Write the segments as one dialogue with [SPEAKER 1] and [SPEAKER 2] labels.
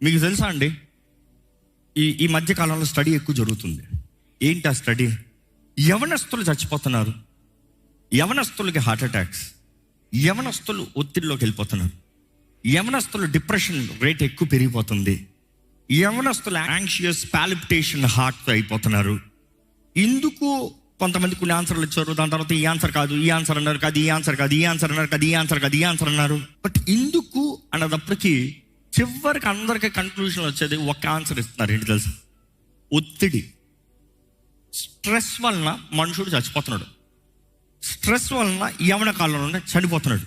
[SPEAKER 1] మీకు తెలుసా అండి, ఈ మధ్య కాలంలో స్టడీ ఎక్కువ జరుగుతుంది. ఏంటి ఆ స్టడీ? యవనస్తులు చచ్చిపోతున్నారు, యవనస్తులకి హార్ట్ అటాక్స్, యవనస్తులు ఒత్తిడిలోకి వెళ్ళిపోతున్నారు, యవనస్తులు డిప్రెషన్ రేట్ ఎక్కువ పెరిగిపోతుంది, యవనస్తులు యాంగ్షియస్ పాలిపిటేషన్ హార్ట్ అయిపోతున్నారు. ఇందుకు కొంతమంది కొన్ని ఆన్సర్లు ఇచ్చారు. దాని తర్వాత ఈ ఆన్సర్ కాదు, ఈ ఆన్సర్ అన్నారు, కాదు ఈ ఆన్సర్ కాదు, ఈ ఆన్సర్ అన్నారు, కాదు ఈ ఆన్సర్ కాదు, ఈ ఆన్సర్ అన్నారు. బట్ ఇందుకు అన్నదప్పటికీ చివరికి అందరికీ కన్క్లూజన్ వచ్చేది ఒక ఆన్సర్ ఇస్తున్నారు. ఏంటి తెలుసా? ఒత్తిడి, స్ట్రెస్ వలన మనుషుడు చచ్చిపోతున్నాడు. స్ట్రెస్ వలన యవన కాలంలోనే చనిపోతున్నాడు.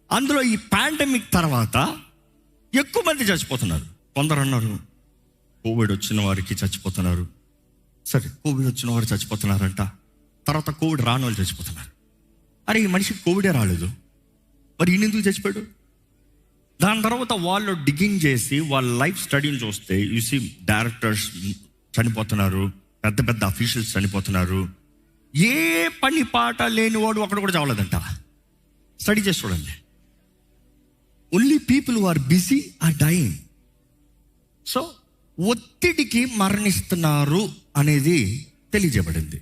[SPEAKER 1] అందులో ఈ పాండమిక్ తర్వాత ఎక్కువ మంది చచ్చిపోతున్నారు. కొందరు అన్నారు కోవిడ్ వచ్చిన వారికి చచ్చిపోతున్నారు. సరే, కోవిడ్ వచ్చిన వారు చచ్చిపోతున్నారంట. తర్వాత కోవిడ్ రాని వాళ్ళు చచ్చిపోతున్నారు. అరే, ఈ మనిషికి కోవిడే రాలేదు, మరి ఈయన ఎందుకు చచ్చిపోయాడు? దాని తర్వాత వాళ్ళు డిగ్గింగ్ చేసి వాళ్ళ లైఫ్ స్టడీని చూస్తే యూసీ డైరెక్టర్స్ చనిపోతున్నారు, పెద్ద పెద్ద అఫీషియల్స్ చనిపోతున్నారు. ఏ పని పాట లేని వాడు అక్కడ కూడా చావలేదంట. స్టడీ చేసి చూడండి. Only people who are busy are dying. So ఒత్తిడికి మరణిస్తున్నారు అనేది తెలియజేయబడింది.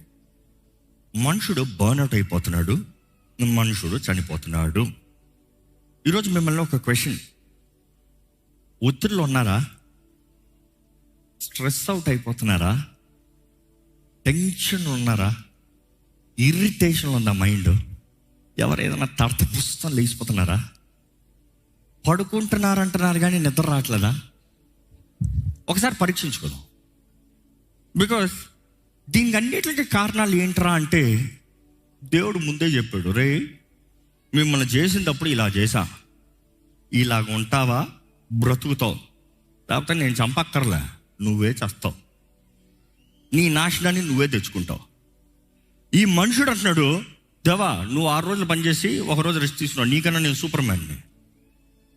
[SPEAKER 1] మనుషుడు బర్న్అవుట్ అయిపోతున్నాడు, మనుషుడు చనిపోతున్నాడు. ఈరోజు మిమ్మల్ని ఒక క్వశ్చన్, ఒత్తిడిలో ఉన్నారా? స్ట్రెస్ అవుట్ అయిపోతున్నారా? టెన్షన్ ఉన్నారా? ఇరిటేషన్ ఉందా మైండ్? ఎవరు ఏదైనా తడత పుస్తకం లేచిపోతున్నారా? పడుకుంటున్నారంటున్నారు కానీ నిద్ర రావట్లేదా? ఒకసారి పరీక్షించుకోదాం. బికాస్ దీనికి అన్నిటికీ కారణాలు ఏంట్రా అంటే దేవుడు ముందే చెప్పాడు, రే మిమ్మల్ని చేసినప్పుడు ఇలా చేశా, ఇలాగ ఉంటావా బ్రతుకుతావు, లేకపోతే నేను చంపక్కర్లే, నువ్వే చేస్తావు, నీ నాశనాన్ని నువ్వే తెచ్చుకుంటావు. ఈ మనుషుడు అంటున్నాడు, దేవా నువ్వు 6 రోజులు పనిచేసి 1 రోజు రెస్ట్ తీసుకున్నావు, నీకన్నా నేను సూపర్ మ్యాన్ని,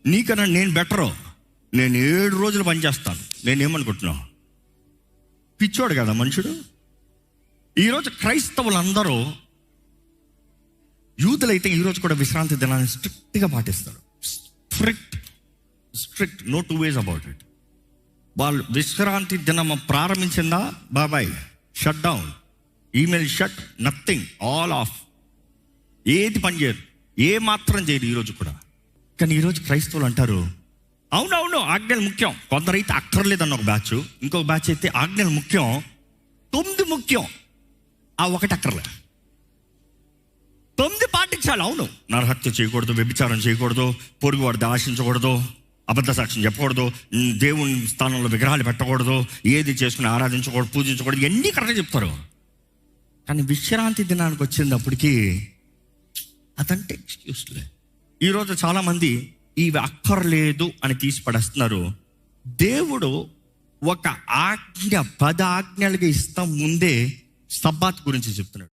[SPEAKER 1] నీకన్నా నేను బెటరు, నేను 7 రోజులు పనిచేస్తాను, నేనేమనుకుంటున్నావు? పిచ్చోడు కదా మనుషుడు. ఈరోజు క్రైస్తవులందరూ, యూదులైతే ఈరోజు కూడా విశ్రాంతి దినాన్ని స్ట్రిక్ట్గా పాటిస్తారు. Strict, no two ways about it. వాళ్ళు విశ్రాంతి దినం ప్రారంభించిందా, బాబాయ్ shut down, email shut, nothing, all off. ఏది పని చేయరు, ఏ మాత్రం చేయరు ఈరోజు కూడా. కానీ ఈరోజు క్రైస్తవులు అంటారు, అవునవును ఆజ్ఞలు ముఖ్యం. కొందరైతే అక్కర్లేదన్న ఒక బ్యాచ్, ఇంకొక బ్యాచ్ అయితే ఆజ్ఞలు ముఖ్యం, 9 ముఖ్యం, ఆ 1 అక్కర్లే. 9 పాటించాలి. అవును, నరహత్య చేయకూడదు, వ్యభిచారం చేయకూడదు, పొరుగువాడిని ఆశించకూడదు, అబద్ధ సాక్ష్యం చెప్పకూడదు, దేవుని స్థానంలో విగ్రహాలు పెట్టకూడదు, ఏది చేసుకుని ఆరాధించకూడదు, పూజించకూడదు, ఇవన్నీ కరెక్ట్గా చెప్తారు. కానీ విశ్రాంతి దినానికి వచ్చినప్పటికీ అదంటే ఎక్స్క్యూస్లే. ఈరోజు చాలామంది ఇవి అక్కర్లేదు అని తీసి పడేస్తున్నారు. దేవుడు ఒక ఆజ్ఞ 10 ఆజ్ఞలుగా ఇస్తాం ముందే సబ్బాత్ గురించి చెప్తున్నాడు.